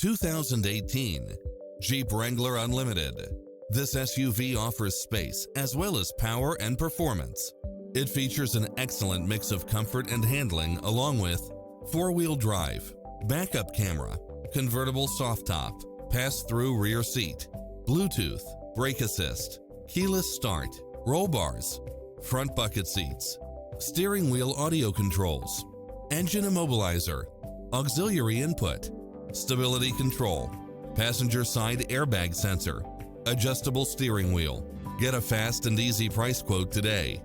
2018 Jeep Wrangler Unlimited. This SUV offers space as well as power and performance. It features an excellent mix of comfort and handling along with four-wheel drive, backup camera, convertible soft top, pass-through rear seat, Bluetooth, brake assist, keyless start, roll bars, front bucket seats, steering wheel audio controls, engine immobilizer, auxiliary input, stability control, passenger side airbag sensor, adjustable steering wheel. Get a fast and easy price quote today